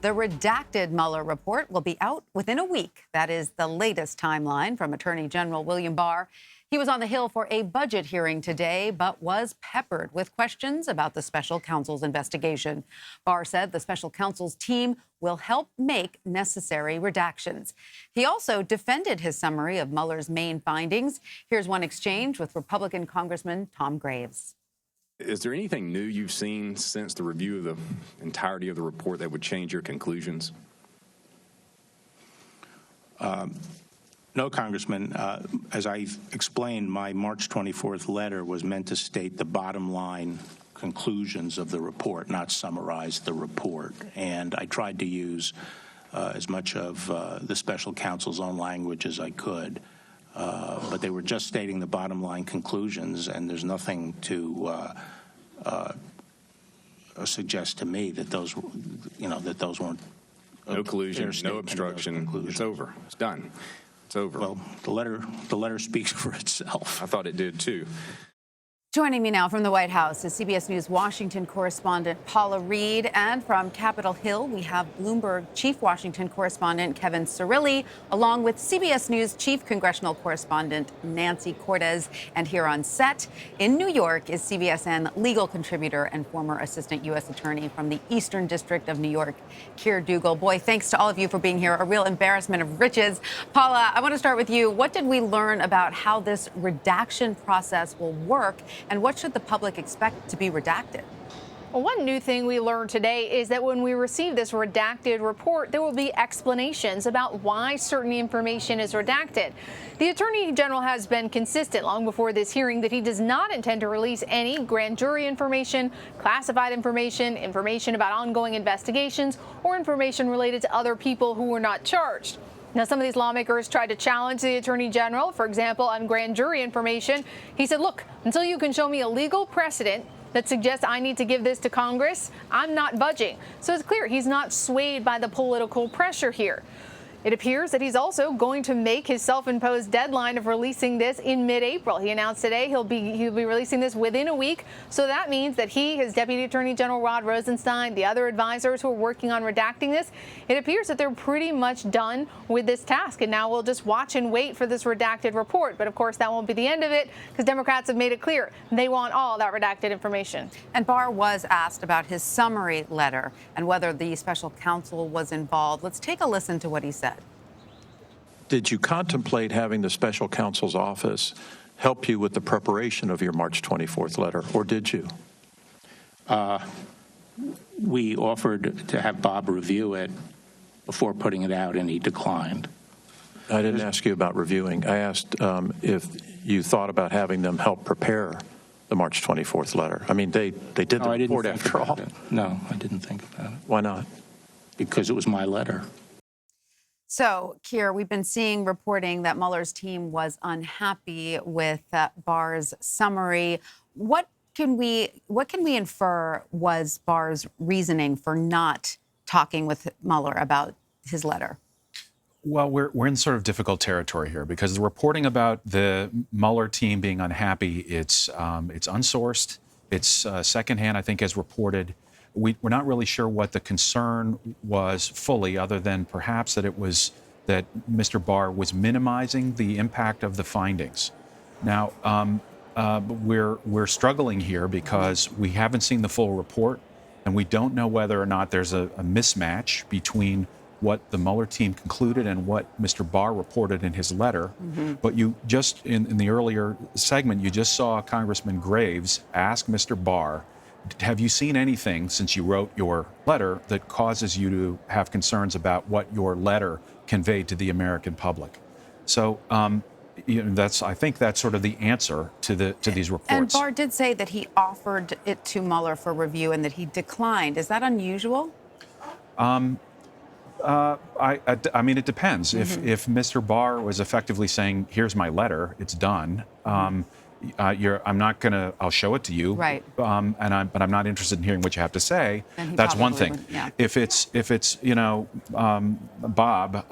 The redacted Mueller report will be out within a week. That is the latest timeline from Attorney General William Barr. He was on the Hill for a budget hearing today, but was peppered with questions about the special counsel's investigation. Barr said the special counsel's team will help make necessary redactions. He also defended his summary of Mueller's main findings. Here's one exchange with Republican Congressman Tom Graves. Is there anything new you've seen since the review of the entirety of the report that would change your conclusions? No, Congressman. As I explained, my March 24th letter was meant to state the bottom line conclusions of the report, not summarize the report. And I tried to use as much of the special counsel's own language as I could. But they were just stating the bottom line conclusions, and there's nothing to suggest to me that those, that those weren't. No collusion, no obstruction. It's over. It's done. It's over. Well, the letter speaks for itself. I thought it did too. Joining me now from the White House is CBS News Washington correspondent Paula Reid, and from Capitol Hill we have Bloomberg Chief Washington correspondent Kevin Cirilli, along with CBS News Chief Congressional correspondent Nancy Cordes. And here on set in New York is CBSN legal contributor and former assistant U.S. attorney from the Eastern District of New York, Keir Dougall. Boy, thanks to all of you for being here. A real embarrassment of riches. Paula, I want to start with you. What did we learn about how this redaction process will work? And what should the public expect to be redacted? Well, one new thing we learned today is that when we receive this redacted report, there will be explanations about why certain information is redacted. The Attorney General has been consistent long before this hearing that he does not intend to release any grand jury information, classified information, information about ongoing investigations, or information related to other people who were not charged. Now, some of these lawmakers tried to challenge the Attorney General, for example, on grand jury information. He said, look, until you can show me a legal precedent that suggests I need to give this to Congress, I'm not budging. So it's clear he's not swayed by the political pressure here. It appears that he's also going to make his self-imposed deadline of releasing this in mid-April. He announced today he'll be releasing this within a week. So that means that he, his Deputy Attorney General Rod Rosenstein, the other advisors who are working on redacting this, it appears that they're pretty much done with this task. And now we'll just watch and wait for this redacted report. But of course, that won't be the end of it, because Democrats have made it clear they want all that redacted information. And Barr was asked about his summary letter and whether the special counsel was involved. Let's take a listen to what he said. Did you contemplate having the special counsel's office help you with the preparation of your March 24th letter, or did you? We offered to have Bob review it before putting it out, and he declined. I didn't ask you about reviewing. I asked if you thought about having them help prepare the March 24th letter. I mean, they did the report after all. No, I didn't think about it. Why not? Because it was my letter. So, Keir, we've been seeing reporting that Mueller's team was unhappy with Barr's summary. What can we infer was Barr's reasoning for not talking with Mueller about his letter? Well, we're in sort of difficult territory here because the reporting about the Mueller team being unhappy, it's unsourced, it's secondhand, I think, as reported. We're not really sure what the concern was fully, other than perhaps that it was that Mr. Barr was minimizing the impact of the findings. Now, we're struggling here because we haven't seen the full report, and we don't know whether or not there's a mismatch between what the Mueller team concluded and what Mr. Barr reported in his letter. Mm-hmm. But you just, in the earlier segment, you just saw Congressman Graves ask Mr. Barr, have you seen anything since you wrote your letter that causes you to have concerns about what your letter conveyed to the American public? So I think that's sort of the answer to these reports. And Barr did say that he offered it to Mueller for review and that he declined. Is that unusual? I mean, it depends. Mm-hmm. If Mr. Barr was effectively saying, "Here's my letter, it's done," I'll show it to you. Right. But I'm not interested in hearing what you have to say. That's one thing. Would, yeah. If it's Bob,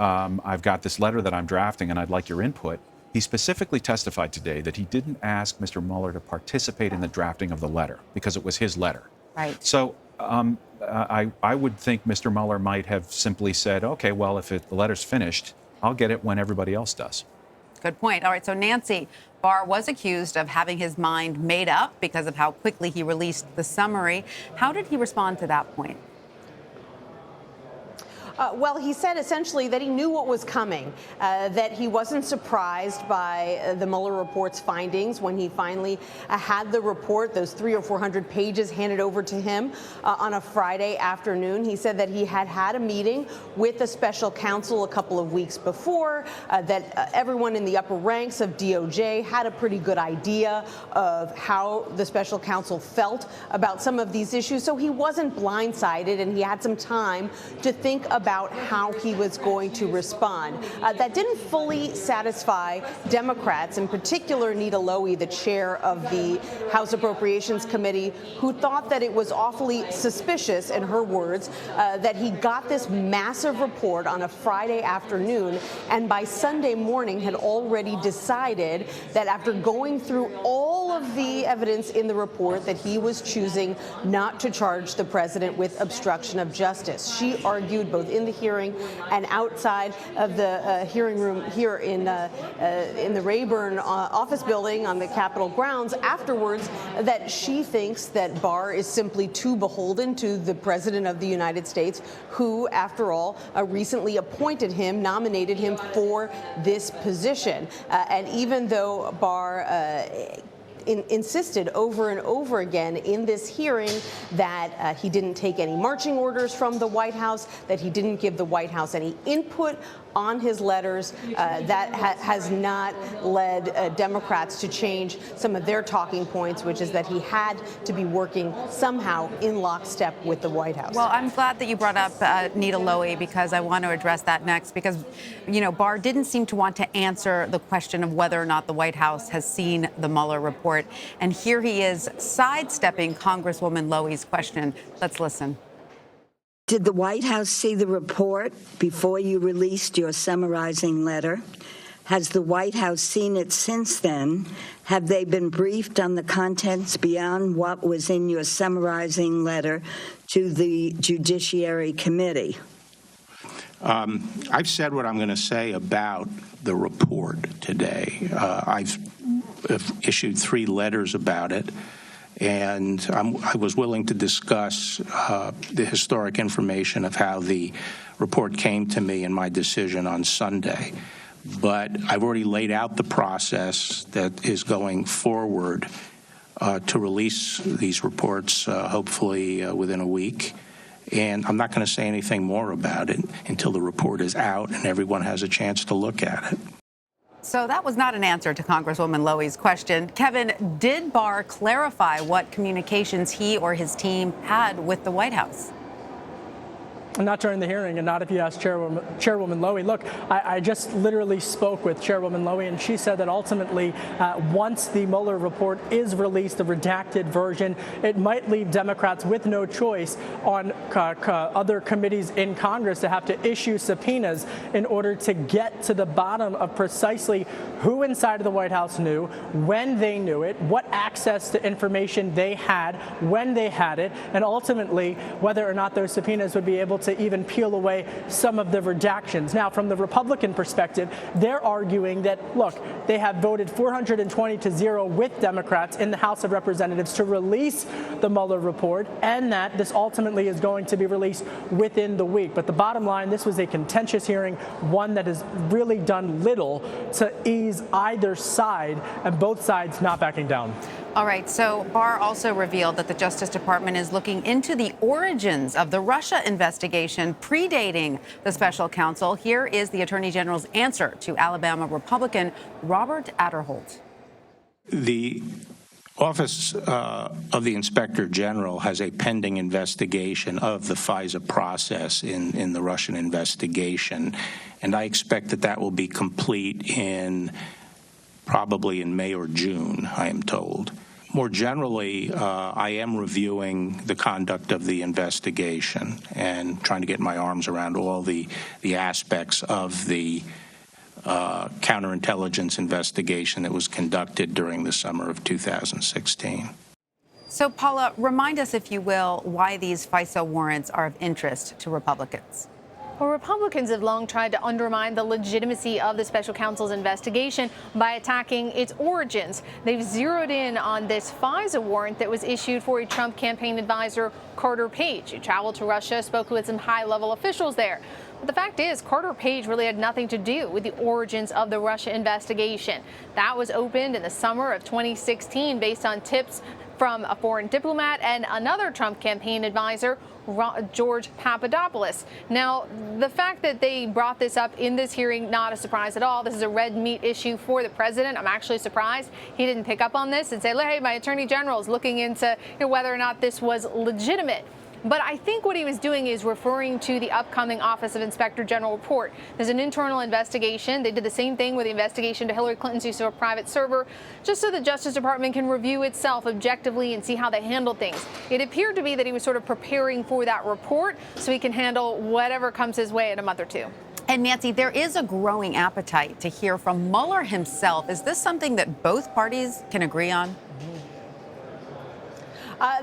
I've got this letter that I'm drafting and I'd like your input. He specifically testified today that he didn't ask Mr. Mueller to participate in the drafting of the letter because it was his letter. Right. So I would think Mr. Mueller might have simply said, okay, well, if the letter's finished, I'll get it when everybody else does. Good point. All right, so Nancy, Barr was accused of having his mind made up because of how quickly he released the summary. How did he respond to that point? Well, he said essentially that he knew what was coming, that he wasn't surprised by the Mueller report's findings when he finally had the report, those 300 or 400 pages handed over to him on a Friday afternoon. He said that he had a meeting with the special counsel a couple of weeks before, that everyone in the upper ranks of DOJ had a pretty good idea of how the special counsel felt about some of these issues. So he wasn't blindsided, and he had some time to think about how he was going to respond. That didn't fully satisfy Democrats, in particular Nita Lowey, the chair of the House Appropriations Committee, who thought that it was awfully suspicious, in her words, that he got this massive report on a Friday afternoon and by Sunday morning had already decided that after going through all of the evidence in the report that he was choosing not to charge the president with obstruction of justice. She argued both in the hearing and outside of the hearing room here in the Rayburn office building on the Capitol grounds afterwards that she thinks that Barr is simply too beholden to the president of the United States, who, after all, recently appointed him, nominated him for this position. And even though Barr insisted over and over again in this hearing that he didn't take any marching orders from the White House, that he didn't give the White House any input on his letters, that has not led Democrats to change some of their talking points, which is that he had to be working somehow in lockstep with the White House. Well, I'm glad that you brought up Nita Lowey, because I want to address that next, because, you know, Barr didn't seem to want to answer the question of whether or not the White House has seen the Mueller report. And here he is sidestepping Congresswoman Lowey's question. Let's listen. Did the White House see the report before you released your summarizing letter? Has the White House seen it since then? Have they been briefed on the contents beyond what was in your summarizing letter to the Judiciary Committee? I've said what I'm going to say about the report today. I've issued 3 letters about it. And I was willing to discuss the historic information of how the report came to me in my decision on Sunday. But I've already laid out the process that is going forward to release these reports, hopefully within a week. And I'm not going to say anything more about it until the report is out and everyone has a chance to look at it. So that was not an answer to Congresswoman Lowey's question. Kevin, did Barr clarify what communications he or his team had with the White House? Not during the hearing, and not if you ask Chairwoman Lowey. Look, I just literally spoke with Chairwoman Lowey, and she said that ultimately, once the Mueller report is released, the redacted version, it might leave Democrats with no choice on other committees in Congress to have to issue subpoenas in order to get to the bottom of precisely who inside of the White House knew, when they knew it, what access to information they had, when they had it, and ultimately whether or not those subpoenas would be able to even peel away some of the redactions. Now, from the Republican perspective, they're arguing that, look, they have voted 420-0 with Democrats in the House of Representatives to release the Mueller report, and that this ultimately is going to be released within the week. But the bottom line, this was a contentious hearing, one that has really done little to ease either side, and both sides not backing down. All right, so Barr also revealed that the Justice Department is looking into the origins of the Russia investigation predating the special counsel. Here is the Attorney General's answer to Alabama Republican Robert Aderholt. The Office of the Inspector General has a pending investigation of the FISA process in the Russian investigation, and I expect that will be complete probably in May or June, I am told. More generally, I am reviewing the conduct of the investigation and trying to get my arms around all the aspects of the counterintelligence investigation that was conducted during the summer of 2016. So, Paula, remind us, if you will, why these FISA warrants are of interest to Republicans. Well, Republicans have long tried to undermine the legitimacy of the special counsel's investigation by attacking its origins. They've zeroed in on this FISA warrant that was issued for a Trump campaign advisor, Carter Page, who traveled to Russia, spoke with some high-level officials there. But the fact is, Carter Page really had nothing to do with the origins of the Russia investigation. That was opened in the summer of 2016 based on tips from a foreign diplomat and another Trump campaign advisor, George Papadopoulos. Now, the fact that they brought this up in this hearing, not a surprise at all. This is a red meat issue for the president. I'm actually surprised he didn't pick up on this and say, hey, my attorney general is looking into whether or not this was legitimate. But I think what he was doing is referring to the upcoming Office of Inspector General report. There's an internal investigation. They did the same thing with the investigation to Hillary Clinton's use of a private server, just so the Justice Department can review itself objectively and see how they handle things. It appeared to be that he was sort of preparing for that report so he can handle whatever comes his way in a month or two. And Nancy, there is a growing appetite to hear from Mueller himself. Is this something that both parties can agree on?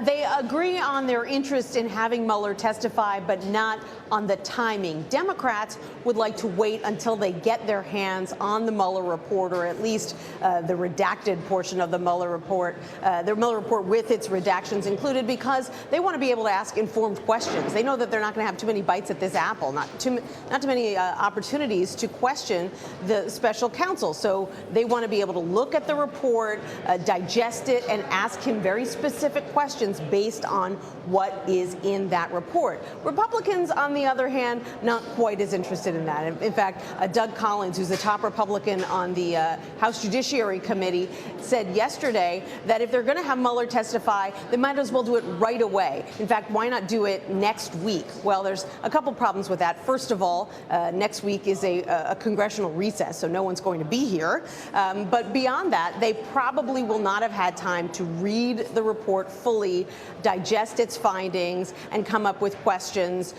They agree on their interest in having Mueller testify, but not on the timing. Democrats would like to wait until they get their hands on the Mueller report, or at least the redacted portion of the Mueller report with its redactions included, because they want to be able to ask informed questions. They know that they're not going to have too many bites at this apple, not too many opportunities to question the special counsel. So they want to be able to look at the report, digest it, and ask him very specific questions based on what is in that report. Republicans, on the other hand, not quite as interested in that. In fact, Doug Collins, who's the top Republican on the House Judiciary Committee, said yesterday that if they're going to have Mueller testify, they might as well do it right away. In fact, why not do it next week? Well, there's a couple problems with that. First of all, next week is a congressional recess, so no one's going to be here. But beyond that, they probably will not have had time to read the report fully, digest its findings, and come up with questions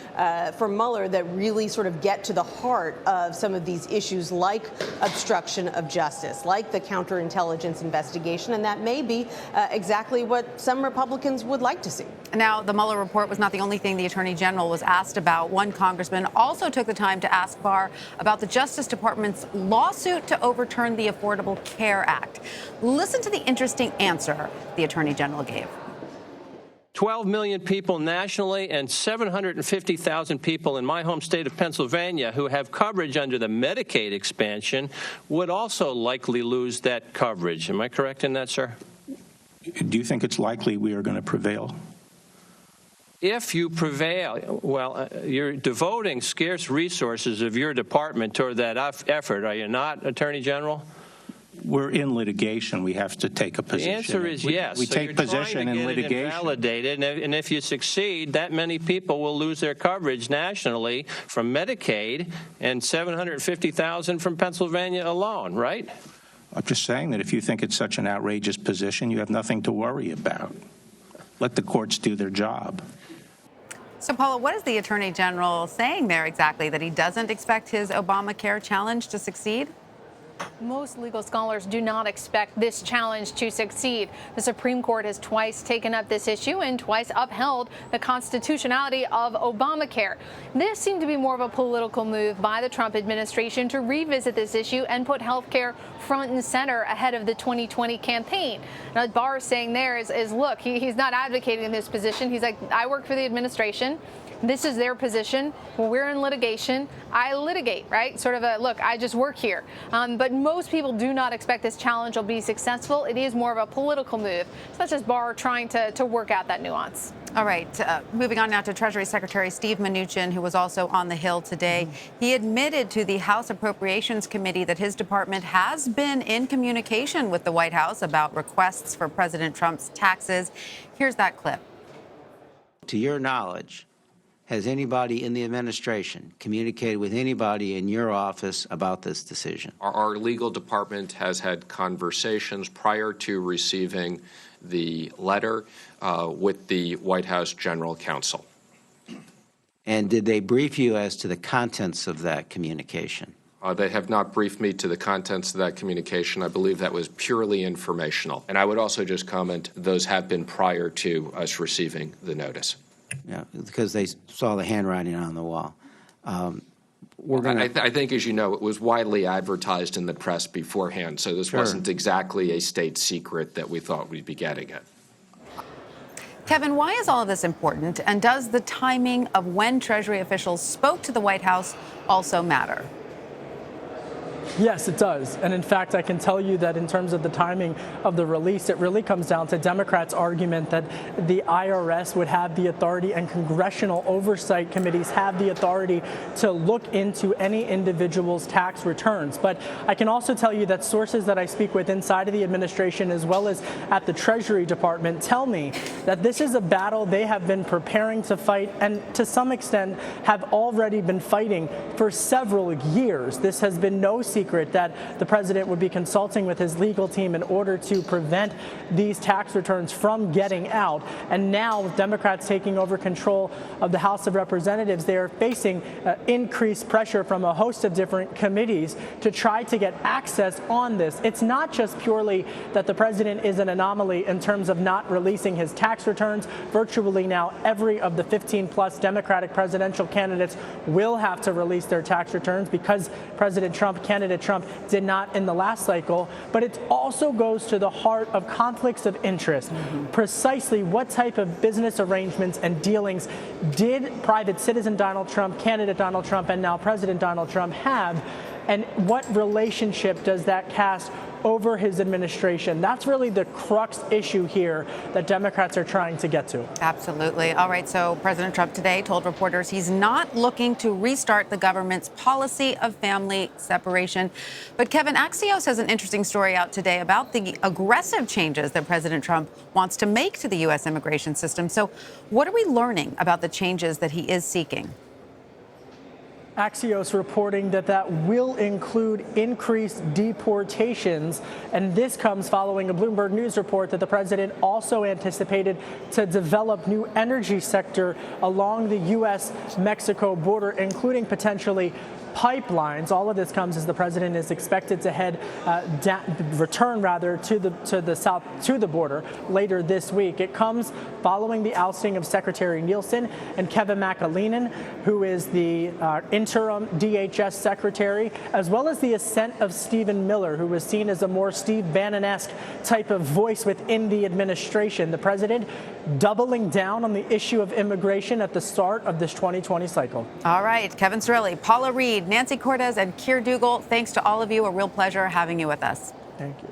for Mueller that really sort of get to the heart of some of these issues, like obstruction of justice, like the counterintelligence investigation, and that may be exactly what some Republicans would like to see. Now, the Mueller report was not the only thing the Attorney General was asked about. One congressman also took the time to ask Barr about the Justice Department's lawsuit to overturn the Affordable Care Act. Listen to the interesting answer the Attorney General gave. 12 million people nationally and 750,000 people in my home state of Pennsylvania who have coverage under the Medicaid expansion would also likely lose that coverage. Am I correct in that, sir? Do you think it's likely we are going to prevail? If you prevail, well, you're devoting scarce resources of your department toward that effort, are you not, Attorney General? We're in litigation. We have to take a position. The answer is yes. We take position in litigation. Invalidated, and if you succeed, that many people will lose their coverage nationally from Medicaid, and 750,000 from Pennsylvania alone, right? I'm just saying that if you think it's such an outrageous position, you have nothing to worry about. Let the courts do their job. So, Paula, what is the Attorney General saying there exactly? That he doesn't expect his Obamacare challenge to succeed? Most legal scholars do not expect this challenge to succeed. The Supreme Court has twice taken up this issue and twice upheld the constitutionality of Obamacare. This seemed to be more of a political move by the Trump administration to revisit this issue and put health care front and center ahead of the 2020 campaign. Now, what Barr is saying there is look, he's not advocating this position. He's like, I work for the administration. This is their position. When we're in litigation, I litigate, right? Sort of a, look, I just work here. But most people do not expect this challenge will be successful. It is more of a political move, such as Barr trying to work out that nuance. All right. Moving on now to Treasury Secretary Steve Mnuchin, who was also on the Hill today. He admitted to the House Appropriations Committee that his department has been in communication with the White House about requests for President Trump's taxes. Here's that clip. To your knowledge, has anybody in the administration communicated with anybody in your office about this decision? Our legal department has had conversations prior to receiving the letter with the White House General Counsel. And did they brief you as to the contents of that communication? They have not briefed me to the contents of that communication. I believe that was purely informational. And I would also just comment, those have been prior to us receiving the notice. Yeah, because they saw the handwriting on the wall. I think, as you know, it was widely advertised in the press beforehand, so this wasn't exactly a state secret that we thought we'd be getting it. Kevin, why is all of this important? And does the timing of when Treasury officials spoke to the White House also matter? Yes, it does. And in fact, I can tell you that in terms of the timing of the release, it really comes down to Democrats' argument that the IRS would have the authority and congressional oversight committees have the authority to look into any individual's tax returns. But I can also tell you that sources that I speak with inside of the administration as well as at the Treasury Department tell me that this is a battle they have been preparing to fight and to some extent have already been fighting for several years. This has been no secret that the president would be consulting with his legal team in order to prevent these tax returns from getting out. And now, with Democrats taking over control of the House of Representatives, they are facing increased pressure from a host of different committees to try to get access on this. It's not just purely that the president is an anomaly in terms of not releasing his tax returns. Virtually now, every of the 15-plus Democratic presidential candidates will have to release their tax returns because candidate Trump did not in the last cycle, but it also goes to the heart of conflicts of interest. Precisely what type of business arrangements and dealings did private citizen Donald Trump, candidate Donald Trump, and now President Donald Trump have, and what relationship does that cast over his administration? That's really the crux issue here that Democrats are trying to get to. Absolutely. All right. So President Trump today told reporters he's not looking to restart the government's policy of family separation. But Kevin, Axios has an interesting story out today about the aggressive changes that President Trump wants to make to the U.S. immigration system. So what are we learning about the changes that he is seeking? Axios reporting that will include increased deportations, and this comes following a Bloomberg News report that the president also anticipated to develop new energy sector along the U.S.-Mexico border, including potentially pipelines. All of this comes as the president is expected to return to the south, to the border later this week. It comes following the ousting of Secretary Nielsen and Kevin McAleenan, who is the interim DHS secretary, as well as the ascent of Stephen Miller, who was seen as a more Steve Bannon-esque type of voice within the administration. The president doubling down on the issue of immigration at the start of this 2020 cycle. All right, Kevin Cirilli, Paula Reid, Nancy Cordes, and Keir Dougall, thanks to all of you. A real pleasure having you with us. Thank you.